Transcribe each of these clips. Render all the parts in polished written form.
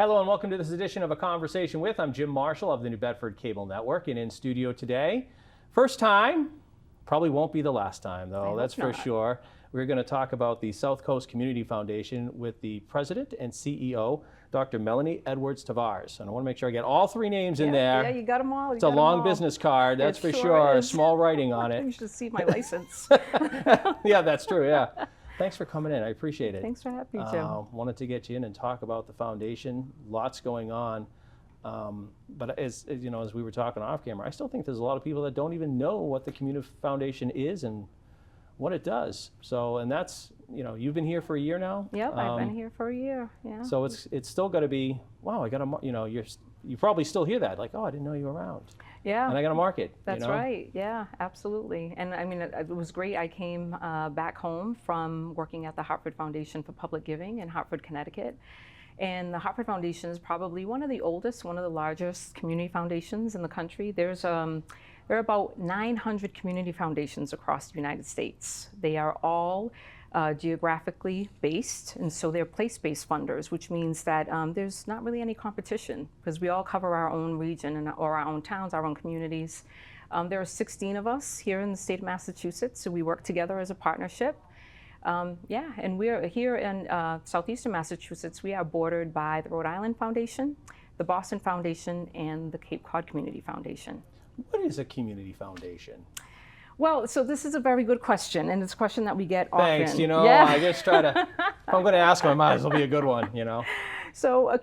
Hello and welcome to this edition of A Conversation With. I'm Jim Marshall of the New Bedford Cable Network, and in studio today, first time, probably won't be the last time though, that's for sure. We're going to talk about the SouthCoast Community Foundation with the President and CEO, Dr. Melanie Edwards-Tavares. And I want to make sure I get all three names in there. Yeah, you got them all. It's a long business card, that's for sure. Small writing on it. You should see my license. Yeah, that's true, yeah. Thanks for coming in, I appreciate it. Thanks for having me, Jim. Wanted to get you in and talk about the foundation, lots going on. But as you know, as we were talking off camera, I still think there's a lot of people that don't even know what the Community Foundation is and what it does. So, and that's, you know, you've been here for a year now? Yep, I've been here for a year, yeah. So it's still got to be, wow, I got to, you know, you probably still hear that, like, oh, I didn't know you were around. Yeah. And I got to market. That's right, yeah, absolutely. And I mean, it was great. I came back home from working at the Hartford Foundation for Public Giving in Hartford, Connecticut. And the Hartford Foundation is probably one of the oldest, one of the largest community foundations in the country. There are about 900 community foundations across the United States. They are all geographically based, and so they're place-based funders, which means that there's not really any competition because we all cover our own region or our own towns, our own communities. There are 16 of us here in the state of Massachusetts, so we work together as a partnership. Yeah, and we're here in southeastern Massachusetts. We are bordered by the Rhode Island Foundation, the Boston Foundation, and the Cape Cod Community Foundation. What is a community foundation? Well, so this is a very good question, and it's a question that we get often. Thanks, you know, yeah. I just try to, if I'm going to ask one, it might as well be a good one, you know. So the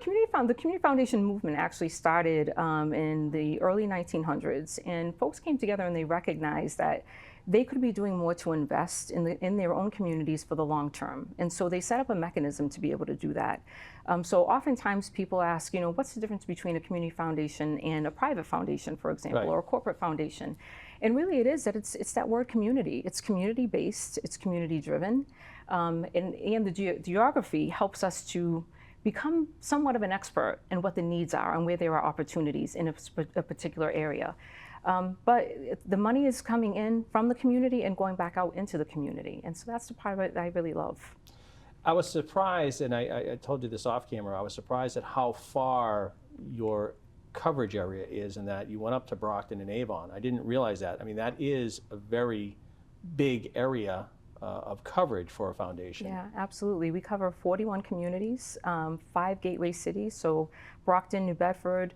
Community Foundation movement actually started in the early 1900s, and folks came together and they recognized that they could be doing more to invest in their own communities for the long term. And so they set up a mechanism to be able to do that. So oftentimes people ask, you know, what's the difference between a community foundation and a private foundation, for example, right, or a corporate foundation? And really it is that it's that word community. It's community-based, it's community-driven, and the geography helps us to become somewhat of an expert in what the needs are and where there are opportunities in a particular area. But the money is coming in from the community and going back out into the community. And so that's the part of it that I really love. I was surprised, and I told you this off camera, I was surprised at how far your coverage area is and that you went up to Brockton and Avon. I didn't realize that. I mean, that is a very big area of coverage for a foundation. Yeah, absolutely. We cover 41 communities, 5 gateway cities, so Brockton, New Bedford,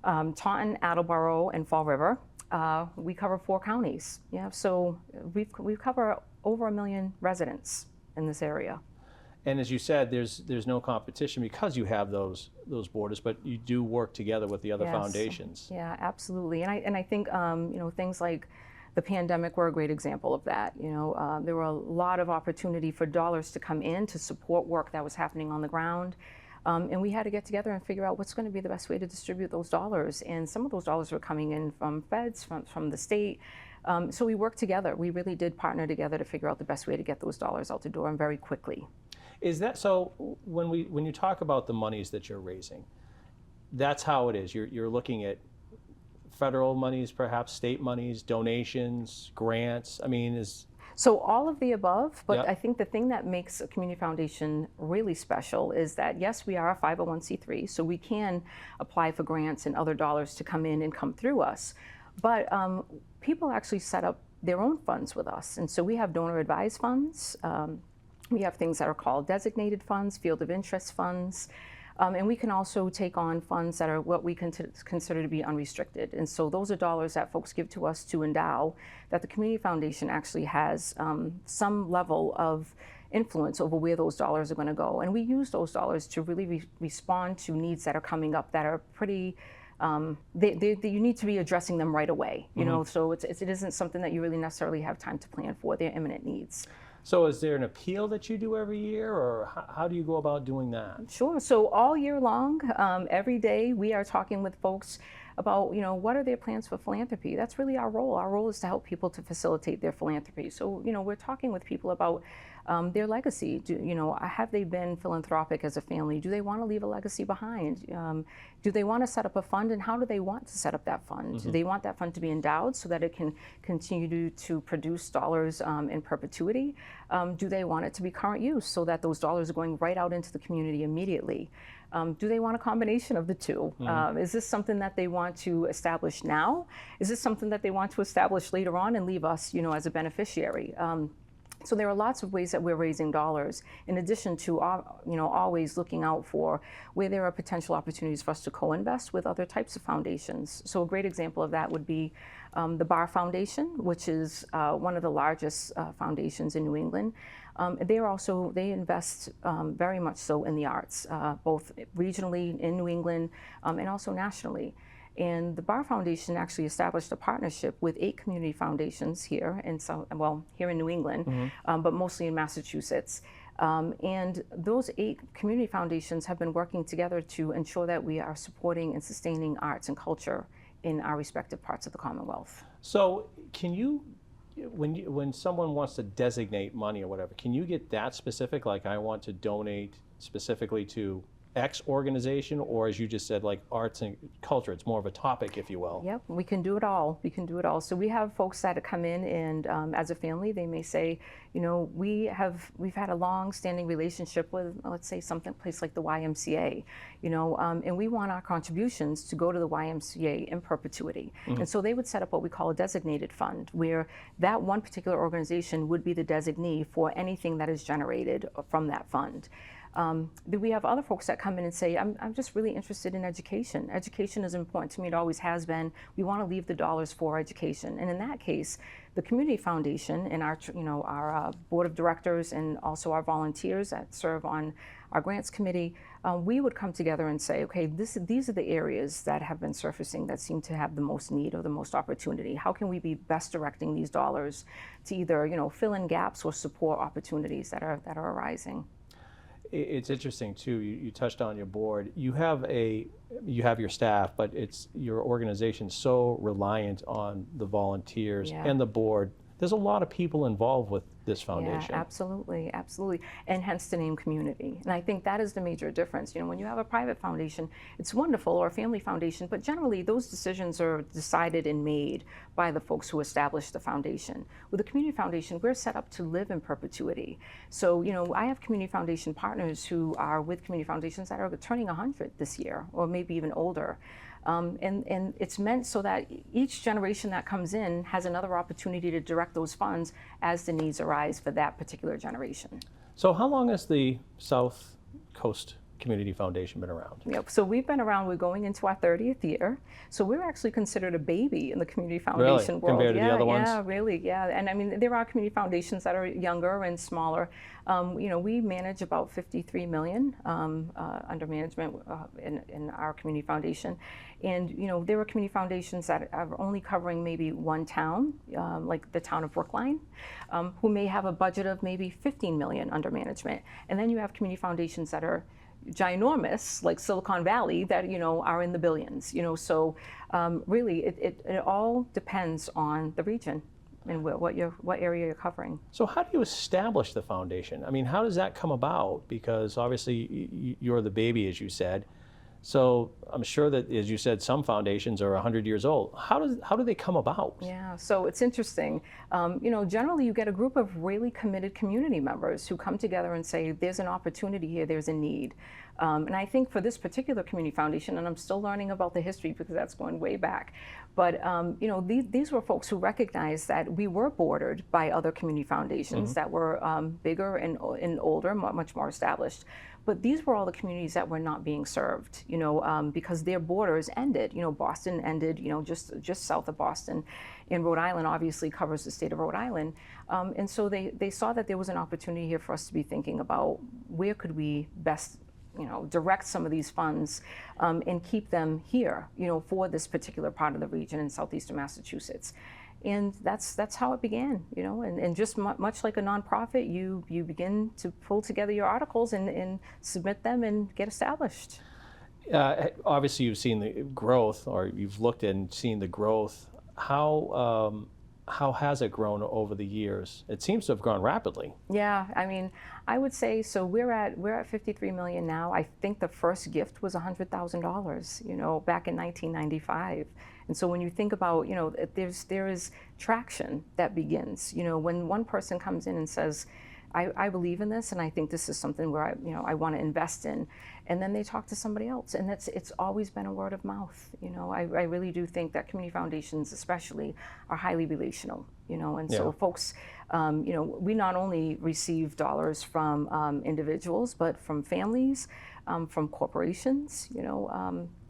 Taunton, Attleboro, and Fall River. We cover 4 counties. Yeah, so we cover over 1 million residents in this area. And as you said, there's no competition because you have those borders, but you do work together with the other foundations. Yeah, absolutely. And I think you know, things like the pandemic were a great example of that. You know, there were a lot of opportunity for dollars to come in to support work that was happening on the ground. And we had to get together and figure out what's going to be the best way to distribute those dollars. And some of those dollars were coming in from feds, from the state. So we worked together. We really did partner together to figure out the best way to get those dollars out the door and very quickly. Is that so? When you talk about the monies that you're raising, that's how it is. You're looking at federal monies, perhaps state monies, donations, grants. I mean, So all of the above, but yep. I think the thing that makes a community foundation really special is that, yes, we are a 501c3, so we can apply for grants and other dollars to come in and come through us. But people actually set up their own funds with us. And so we have donor advised funds. We have things that are called designated funds, field of interest funds. And we can also take on funds that are what we consider to be unrestricted. And so those are dollars that folks give to us to endow, that the Community Foundation actually has some level of influence over where those dollars are going to go. And we use those dollars to really respond to needs that are coming up that are pretty, you need to be addressing them right away. You know, so it isn't something that you really necessarily have time to plan for. They're imminent needs. So is there an appeal that you do every year, or how do you go about doing that? Sure. So all year long, every day, we are talking with folks about, you know, what are their plans for philanthropy? That's really our role. Our role is to help people to facilitate their philanthropy. So, you know, we're talking with people about their legacy. Have they been philanthropic as a family? Do they want to leave a legacy behind? Do they want to set up a fund, and how do they want to set up that fund? Do they want that fund to be endowed so that it can continue to produce dollars in perpetuity? Do they want it to be current use so that those dollars are going right out into the community immediately? Do they want a combination of the two? Is this something that they want to establish now? Is this something that they want to establish later on and leave us, as a beneficiary? So there are lots of ways that we're raising dollars, in addition to always looking out for where there are potential opportunities for us to co-invest with other types of foundations. So a great example of that would be the Barr Foundation, which is one of the largest foundations in New England. They invest very much so in the arts, both regionally in New England and also nationally. And the Barr Foundation actually established a partnership with 8 community foundations here here in New England, but mostly in Massachusetts. And those 8 community foundations have been working together to ensure that we are supporting and sustaining arts and culture in our respective parts of the Commonwealth. So can you, when someone wants to designate money or whatever, can you get that specific? Like, I want to donate specifically to X organization, or as you just said, like arts and culture, it's more of a topic, if you will. Yep, we can do it all. We can do it all. So we have folks that come in, and as a family, they may say, we've had a long-standing relationship with, let's say, place like the YMCA, and we want our contributions to go to the YMCA in perpetuity. And so they would set up what we call a designated fund, where that one particular organization would be the designee for anything that is generated from that fund. We have other folks that come in and say, I'm just really interested in education. Education is important to me. It always has been. We want to leave the dollars for education. And in that case, the Community Foundation and our board of directors and also our volunteers that serve on our grants committee, we would come together and say, okay, these are the areas that have been surfacing that seem to have the most need or the most opportunity. How can we be best directing these dollars to either fill in gaps or support opportunities that are arising? It's interesting too. You touched on your board. You have your staff, but it's your organization so reliant on the volunteers and the board. There's a lot of people involved with this foundation. Yeah, absolutely, absolutely, and hence the name community. And I think that is the major difference. When you have a private foundation, it's wonderful, or a family foundation, but generally those decisions are decided and made by the folks who established the foundation. With the community foundation, we're set up to live in perpetuity. So, I have community foundation partners who are with community foundations that are turning 100 this year, or maybe even older. And it's meant so that each generation that comes in has another opportunity to direct those funds as the needs arise for that particular generation. So how long has the South Coast Community Foundation been around? Yep. So we've been around. We're going into our 30th year. So we're actually considered a baby in the community foundation world. Compared to the other ones? Yeah, really. Yeah. And I mean, there are community foundations that are younger and smaller. We manage about 53 million under management in our community foundation. And, there are community foundations that are only covering maybe one town, like the town of Brookline, who may have a budget of maybe 15 million under management. And then you have community foundations that are ginormous, like Silicon Valley, that are in the billions. So really, it all depends on the region and what area you're covering. So how do you establish the foundation? I mean, how does that come about? Because obviously you're the baby, as you said. So I'm sure that, as you said, some foundations are 100 years old. How do they come about? Yeah, so it's interesting. Generally you get a group of really committed community members who come together and say, there's an opportunity here, there's a need. And I think for this particular community foundation, and I'm still learning about the history because that's going way back, but these were folks who recognized that we were bordered by other community foundations that were bigger and older, much more established. But these were all the communities that were not being served, because their borders ended. Boston ended, just south of Boston. And Rhode Island obviously covers the state of Rhode Island. And so they saw that there was an opportunity here for us to be thinking about where could we best direct some of these funds and keep them here, for this particular part of the region in southeastern Massachusetts. And that's how it began, and just much like a nonprofit, you begin to pull together your articles and submit them and get established. Obviously, you've seen the growth, or you've looked and seen the growth. How has it grown over the years? It seems to have grown rapidly. Yeah, I mean, I would say so. We're at 53 million now. I think the first gift was $100,000, back in 1995. And so when you think about, there is traction that begins. When one person comes in and says, I believe in this, and I think this is something where I want to invest in. And then they talk to somebody else, and it's always been a word of mouth. I really do think that community foundations, especially, are highly relational. And so folks, we not only receive dollars from individuals, but from families, from corporations,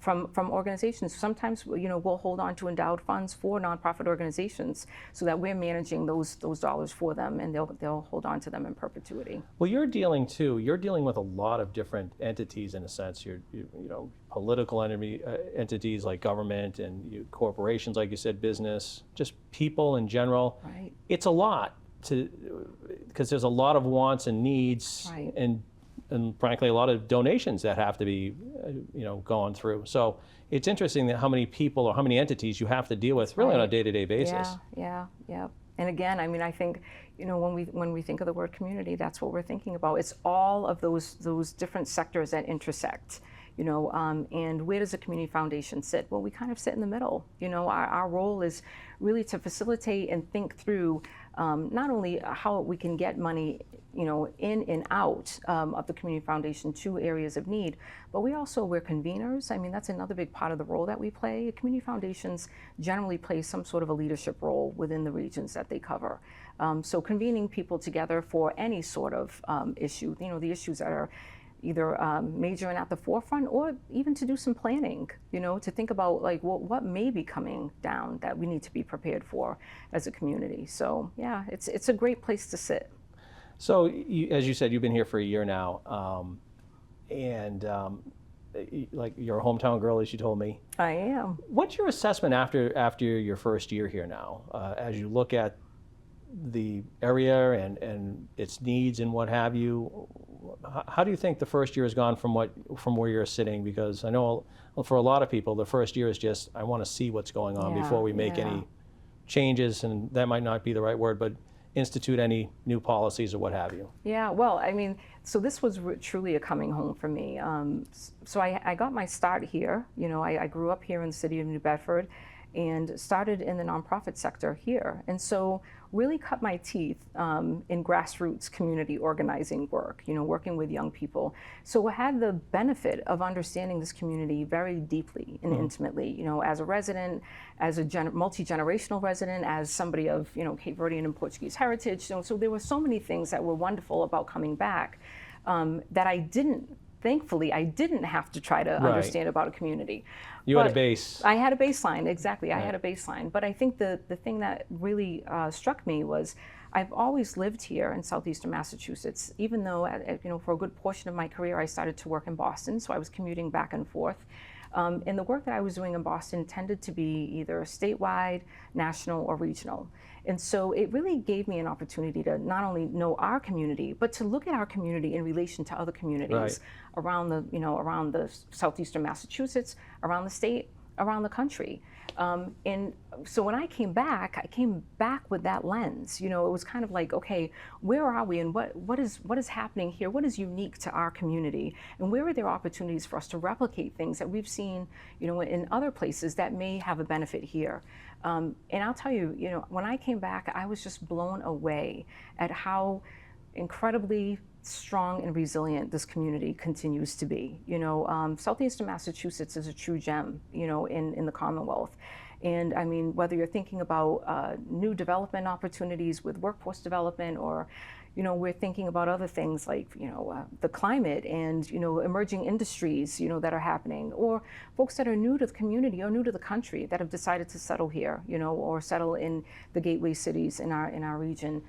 from organizations. Sometimes, we'll hold on to endowed funds for nonprofit organizations so that we're managing those dollars for them, and they'll hold on to them in perpetuity. Well, you're dealing with a lot of different entities in a sense. You're political entities like government, and corporations, like you said, business, just people in general. Right. It's a lot because there's a lot of wants and needs, right. and frankly, a lot of donations that have to be, gone through. So it's interesting that how many people or how many entities you have to deal with really on a day-to-day basis. Yeah. And again, I think, when we think of the word community, that's what we're thinking about. It's all of those different sectors that intersect. And where does a community foundation sit? Well, we kind of sit in the middle. Our role is really to facilitate and think through not only how we can get money, in and out of the community foundation to areas of need, but we're conveners. That's another big part of the role that we play. Community foundations generally play some sort of a leadership role within the regions that they cover. So convening people together for any sort of issue, the issues that are either major and at the forefront, or even to do some planning, to think about what may be coming down that we need to be prepared for as a community. So yeah, it's a great place to sit. So as you said, you've been here for a year now, and like you're a hometown girl, as you told me. I am. What's your assessment after your first year here now, as you look at the area and its needs and what have you? How do you think the first year has gone from where you're sitting? Because I know for a lot of people, the first year is just, I want to see what's going on before we make any changes, and that might not be the right word, but institute any new policies or what have you. Yeah, well, so this was truly a coming home for me. So I got my start here. I grew up here in the city of New Bedford and started in the nonprofit sector here. And so really cut my teeth in grassroots community organizing work, working with young people. So I had the benefit of understanding this community very deeply and intimately, as a resident, as a multi-generational resident, as somebody of, Cape Verdean and Portuguese heritage. So there were so many things that were wonderful about coming back that thankfully, I didn't have to try to understand about a community. You had a base. I had a baseline, exactly. I had a baseline. But I think the thing that really struck me was I've always lived here in southeastern Massachusetts, even though, for a good portion of my career, I started to work in Boston, so I was commuting back and forth. And the work that I was doing in Boston tended to be either statewide, national, or regional. And so it really gave me an opportunity to not only know our community, but to look at our community in relation to other communities around the southeastern Massachusetts, around the state, around the country. And so when I came back with that lens. It was kind of like, okay, where are we, and what is happening here? What is unique to our community, and where are there opportunities for us to replicate things that we've seen, in other places that may have a benefit here? And I'll tell you, when I came back, I was just blown away at how incredibly strong and resilient this community continues to be. Southeastern Massachusetts is a true gem, in the Commonwealth. And whether you're thinking about new development opportunities with workforce development, or, we're thinking about other things like, the climate and, emerging industries, that are happening, or folks that are new to the community or new to the country that have decided to settle here, or settle in the gateway cities in our region.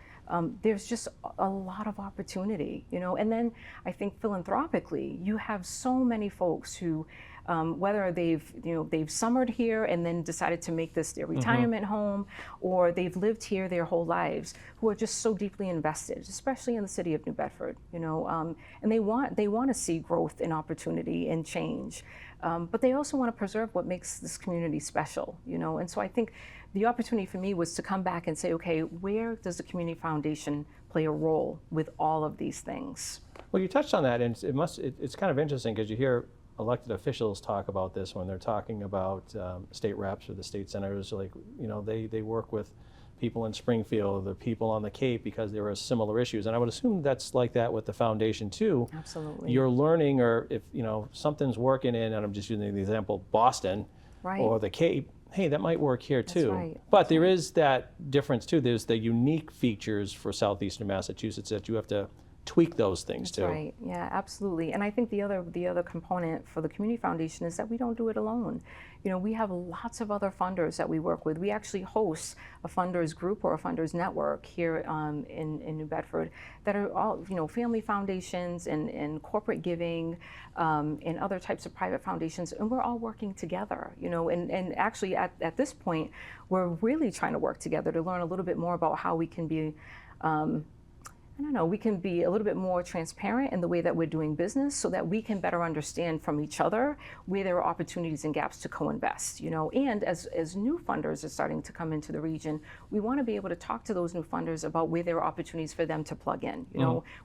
There's just a lot of opportunity, and then I think philanthropically, you have so many folks who, whether they've summered here and then decided to make this their retirement home, or they've lived here their whole lives, who are just so deeply invested, especially in the city of New Bedford, and they want to see growth and opportunity and change, but they also want to preserve what makes this community special, and so I think the opportunity for me was to come back and say, okay, where does the Community Foundation play a role with all of these things? Well, you touched on that, and it's kind of interesting because you hear elected officials talk about this when they're talking about state reps or the state senators. Like, they work with people in Springfield, the people on the Cape, because there are similar issues. And I would assume that's like that with the foundation too. Absolutely. You're learning, or if something's working in, and I'm just using the example, Boston or the Cape, hey, that might work here too. Right. But there is that difference too. There's the unique features for southeastern Massachusetts that you have to tweak those things too. Right. Yeah, absolutely. And I think the other component for the Community Foundation is that we don't do it alone. We have lots of other funders that we work with. We actually host a funders group or a funders network here in New Bedford that are all family foundations and corporate giving and other types of private foundations, and we're all working together. And actually at this point we're really trying to work together to learn a little bit more about how we can be we can be a little bit more transparent in the way that we're doing business so that we can better understand from each other where there are opportunities and gaps to co-invest, And as new funders are starting to come into the region, we want to be able to talk to those new funders about where there are opportunities for them to plug in,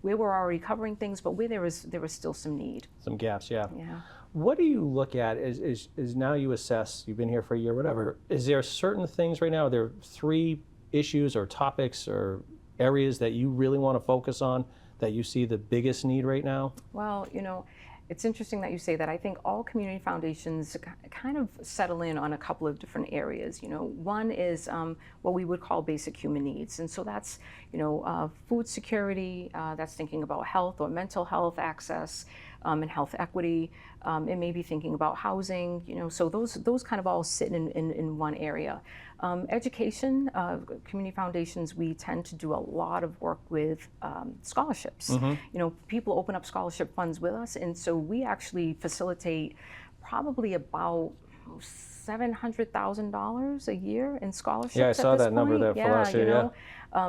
where we're already covering things, but where there is still some need. Some gaps, yeah. Yeah. What do you look at is now you assess, you've been here for a year, whatever, is there certain things right now, are there 3 issues or topics or areas that you really want to focus on, that you see the biggest need right now? Well, it's interesting that you say that. I think all community foundations kind of settle in on a couple of different areas. One is what we would call basic human needs. And so that's, food security, that's thinking about health or mental health access and health equity. It may be thinking about housing, so those kind of all sit in one area. Education, community foundations, we tend to do a lot of work with scholarships. People open up scholarship funds with us, and so we actually facilitate probably about $700,000 a year in scholarships. Yeah, I saw that number there for last year.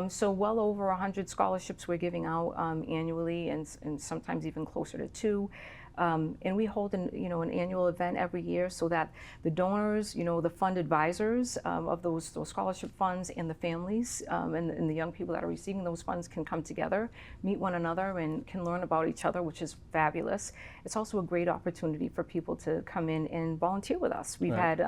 So well over 100 scholarships we're giving out annually, and sometimes even closer to 2. And we hold an annual event every year so that the donors, the fund advisors of those scholarship funds and the families and the young people that are receiving those funds can come together, meet one another, and can learn about each other, which is fabulous. It's also a great opportunity for people to come in and volunteer with us. We've had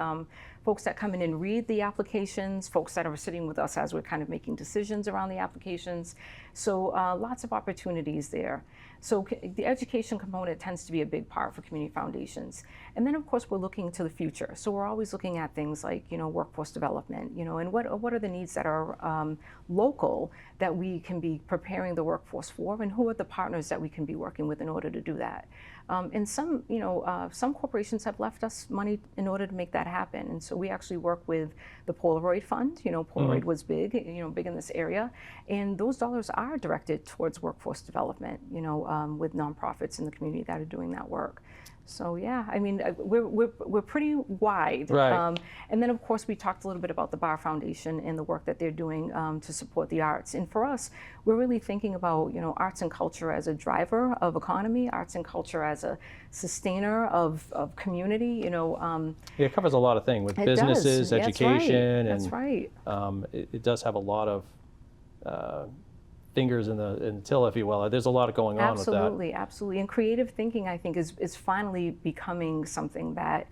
folks that come in and read the applications, folks that are sitting with us as we're kind of making decisions around the applications. So lots of opportunities there. So the education component tends to be a big part for community foundations. And then of course we're looking to the future. So we're always looking at things like, workforce development, and what are the needs that are local that we can be preparing the workforce for, and who are the partners that we can be working with in order to do that. And some corporations have left us money in order to make that happen. And so we actually work with the Polaroid Fund. Polaroid was big, big in this area. And those dollars are directed towards workforce development, with nonprofits in the community that are doing that work. So yeah, I mean, we're pretty wide. Right. And then of course we talked a little bit about the Bar Foundation and the work that they're doing to support the arts. And for us, we're really thinking about arts and culture as a driver of economy, arts and culture as a sustainer of community. It covers a lot of things with businesses, education, That's right. It does have a lot of fingers in the till, if you will. There's a lot going on with that. Absolutely. And creative thinking, I think, is finally becoming something that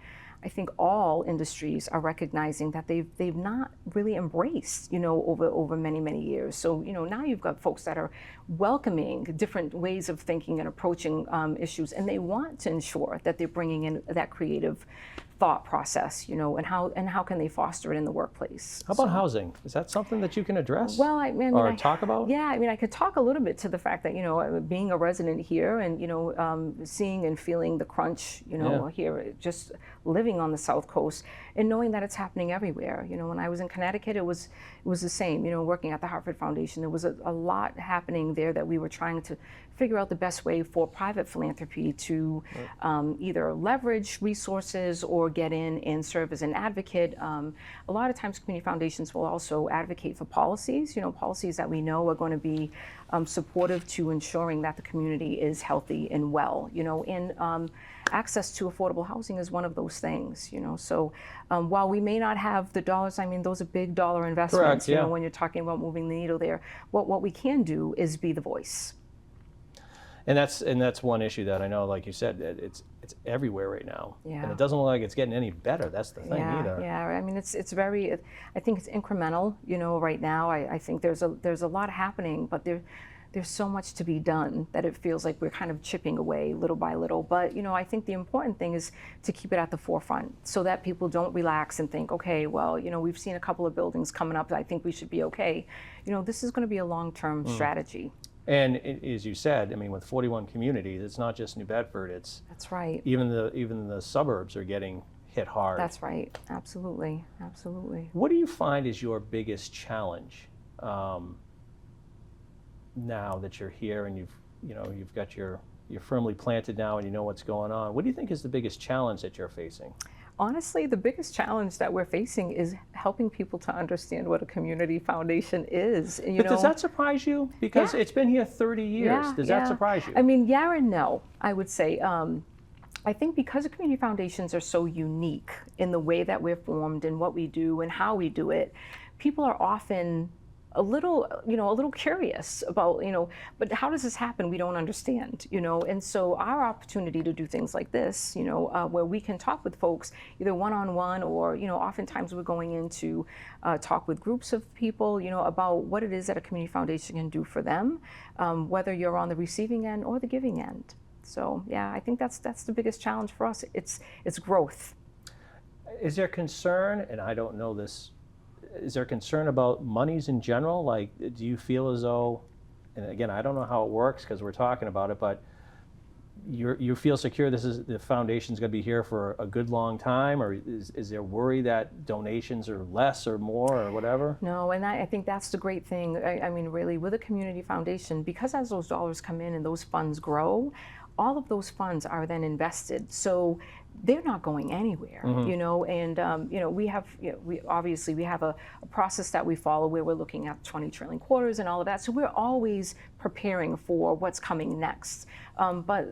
I think all industries are recognizing that they've not really embraced, over many years. So, now you've got folks that are welcoming different ways of thinking and approaching issues, and they want to ensure that they're bringing in that creative thought process, and how can they foster it in the workplace. How about housing? Is that something that you can address? Well, I mean, talk about? Yeah, I mean, I could talk a little bit to the fact that, being a resident here and, seeing and feeling the crunch, here, just living on the South Coast and knowing that it's happening everywhere. When I was in Connecticut, it was the same, working at the Hartford Foundation. There was a lot happening there that we were trying to figure out the best way for private philanthropy to either leverage resources or get in and serve as an advocate. A lot of times community foundations will also advocate for policies, policies that we know are going to be supportive to ensuring that the community is healthy and well, and access to affordable housing is one of those things, So while we may not have the dollars, I mean, those are big dollar investments, Correct, yeah. When you're talking about moving the needle there. What we can do is be the voice. And that's one issue that I know, like you said, it's everywhere right now. Yeah. And it doesn't look like it's getting any better. That's the thing either. Yeah. I mean, it's very. I think it's incremental. Right now, I think there's a lot happening, but there's so much to be done that it feels like we're kind of chipping away little by little. But I think the important thing is to keep it at the forefront so that people don't relax and think, okay, well, we've seen a couple of buildings coming up. I think we should be okay. This is going to be a long-term strategy. And as you said, I mean, with 41 communities, it's not just New Bedford. That's right. Even the suburbs are getting hit hard. That's right. Absolutely. What do you find is your biggest challenge now that you're here and you've got you're firmly planted now and you know what's going on? What do you think is the biggest challenge that you're facing? Honestly, the biggest challenge that we're facing is helping people to understand what a community foundation is. But does that surprise you? Because it's been here 30 years. Does that surprise you? I mean, yeah and no, I would say. I think because the community foundations are so unique in the way that we're formed and what we do and how we do it, people are often a little curious about, but how does this happen? We don't understand, and so our opportunity to do things like this, where we can talk with folks either one-on-one or, oftentimes we're going in to talk with groups of people, about what it is that a community foundation can do for them, whether you're on the receiving end or the giving end. So yeah, I think that's the biggest challenge for us. It's growth. Is there concern, and I don't know this, is there concern about monies in general? Like, do you feel as though, and again, I don't know how it works because we're talking about it, but you feel secure the foundation's going to be here for a good long time, or is there worry that donations are less or more or whatever? No, and I think that's the great thing. I mean, really, with a community foundation, because as those dollars come in and those funds grow, all of those funds are then invested. So they're not going anywhere, and we have, we have a process that we follow where we're looking at 20 trailing quarters and all of that. So we're always preparing for what's coming next. But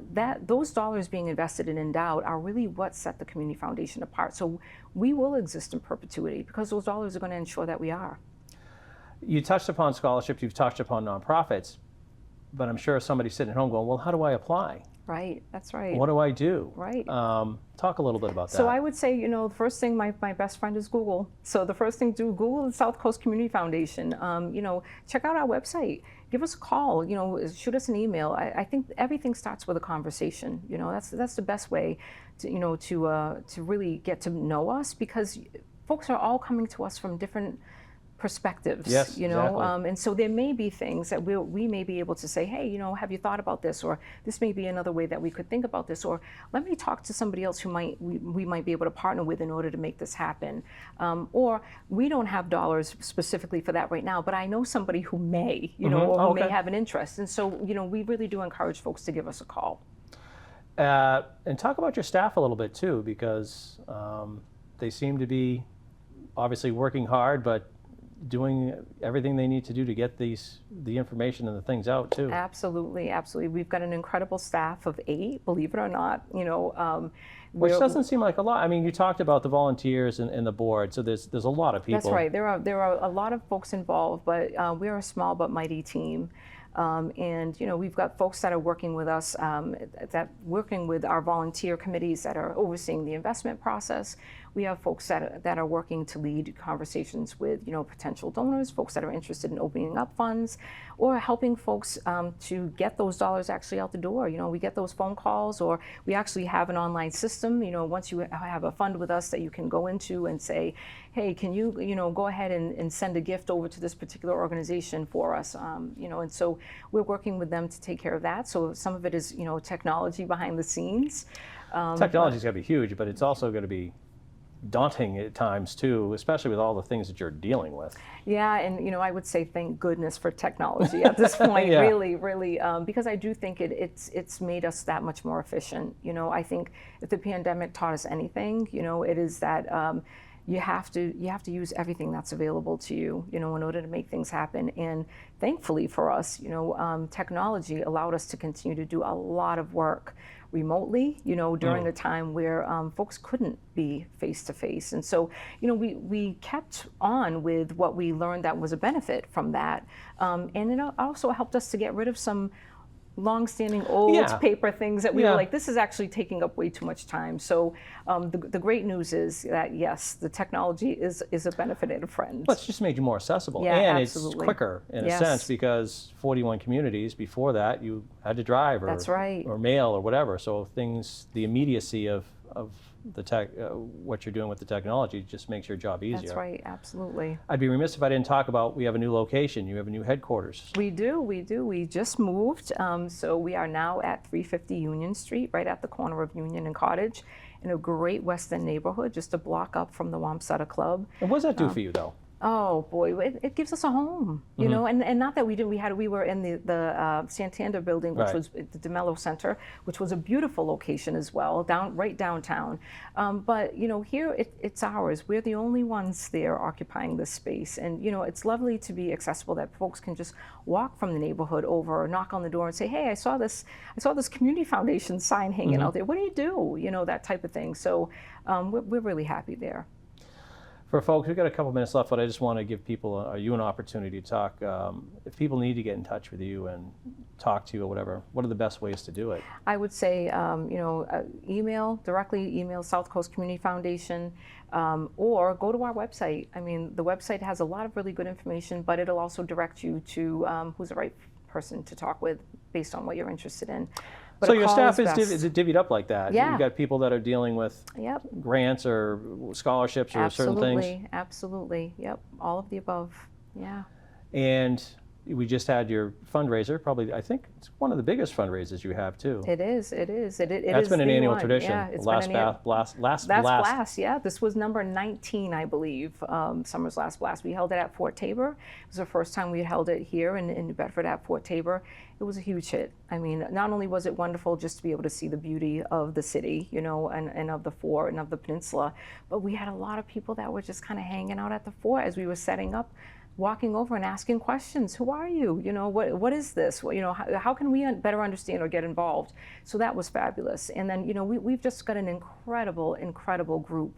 those dollars being invested and endowed are really what set the community foundation apart. So we will exist in perpetuity because those dollars are going to ensure that we are. You touched upon scholarships, you've touched upon nonprofits, but I'm sure somebody's sitting at home going, well, how do I apply? Right, that's right. What do I do? Right. Talk a little bit about that. So I would say, the first thing, my best friend is Google. So the first thing, Google the SouthCoast Community Foundation. Check out our website. Give us a call. Shoot us an email. I think everything starts with a conversation. That's the best way to really get to know us, because folks are all coming to us from different perspectives, yes, exactly. And so there may be things that we may be able to say, hey, have you thought about this, or this may be another way that we could think about this, or let me talk to somebody else who we might be able to partner with in order to make this happen, or we don't have dollars specifically for that right now, but I know somebody who may, or who may have an interest, and so we really do encourage folks to give us a call. And talk about your staff a little bit too, because they seem to be obviously working hard, but doing everything they need to do to get the information and the things out too. Absolutely. We've got an incredible staff of 8, believe it or not. Which doesn't seem like a lot. I mean, you talked about the volunteers and the board, so there's a lot of people. That's right. There are a lot of folks involved, but we're a small but mighty team. And we've got folks that are working with us, working with our volunteer committees that are overseeing the investment process. We have folks that are working to lead conversations with potential donors, folks that are interested in opening up funds, or helping folks to get those dollars actually out the door. We get those phone calls, or we actually have an online system. Once you have a fund with us that you can go into and say, hey, can you go ahead and send a gift over to this particular organization for us, and so we're working with them to take care of that. So some of it is technology behind the scenes. Technology's got to be huge, but it's also going to be daunting at times too, especially with all the things that you're dealing with. Yeah, and I would say thank goodness for technology at this point. Yeah. Really, because I do think it's made us that much more efficient. I think if the pandemic taught us anything, it is that you have to use everything that's available to you, in order to make things happen. And thankfully for us, technology allowed us to continue to do a lot of work remotely, during a time where folks couldn't be face to face. And so, we kept on with what we learned that was a benefit from that. And it also helped us to get rid of some long-standing old Yeah. paper things that we Yeah. were like, this is actually taking up way too much time. So the great news is that yes, the technology is a benefit and a friend. Well, it's just made you more accessible, Yeah, and absolutely. it's quicker in a Yes. sense, because 41 communities before that you had to drive or That's right. or mail or whatever. So the immediacy of the tech, what you're doing with the technology just makes your job easier. That's right, absolutely. I'd be remiss if I didn't talk about, we have a new location. You have a new headquarters. We do. We just moved. So we are now at 350 Union Street, right at the corner of Union and Cottage, in a great West End neighborhood, just a block up from the Wamsutta Club. And what does that do for you, though? Oh boy, it gives us a home, you know, and not that we didn't. We were in the Santander building, which Right. was the DeMello Center, which was a beautiful location as well, right downtown. But you know, here it's ours. We're the only ones there occupying this space, and you know, it's lovely to be accessible. That folks can just walk from the neighborhood over, or knock on the door and say, "Hey, I saw this Community Foundation sign hanging out there. What do you do?" You know, that type of thing. So we're really happy there. For folks, we've got a couple minutes left, but I just want to give people, you an opportunity to talk. If people need to get in touch with you and talk to you or whatever, what are the best ways to do it? I would say, you know, directly email South Coast Community Foundation, or go to our website. I mean, the website has a lot of really good information, but it'll also direct you to who's the right person to talk with based on what you're interested in. But So a your call staff is best. divvied up like that? Yeah. You've got people that are dealing with Yep. grants or scholarships or certain things? Absolutely. Yep. All of the above. Yeah. And we just had your fundraiser, probably, I think it's one of the biggest fundraisers you have too. It is. It is. It That's is been an the annual one. tradition. Yeah, it's Last been an blast. That's blast. Yeah, this was number 19, I believe. Summer's last blast. We held it at Fort Tabor. It was the first time we had held it here in New Bedford at Fort Tabor. It was a huge hit. I mean, not only was it wonderful just to be able to see the beauty of the city, you know, and of the fort and of the peninsula, but we had a lot of people that were just kind of hanging out at the fort as we were setting up, walking over and asking questions. Who are you? You know, what is this? You know, how can we better understand or get involved? So that was fabulous. And then, you know, we've just got an incredible group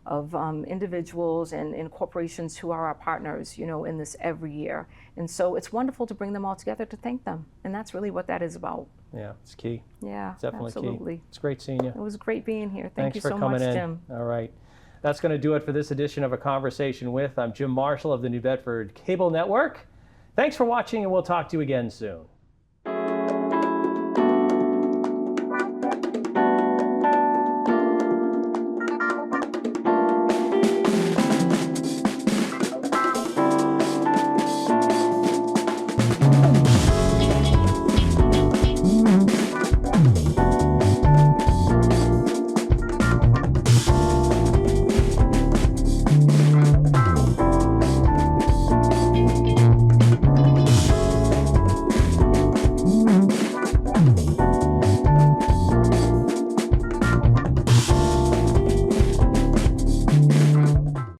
of individuals and corporations who are our partners, you know, in this every year. And so it's wonderful to bring them all together to thank them. And that's really what that is about. Yeah, it's key. Yeah, It's definitely absolutely. key. It's great seeing you. It was great being here. Thank Thanks you for so coming much, in. Jim. All right. That's going to do it for this edition of A Conversation With. I'm Jim Marshall of the New Bedford Cable Network. Thanks for watching, and we'll talk to you again soon.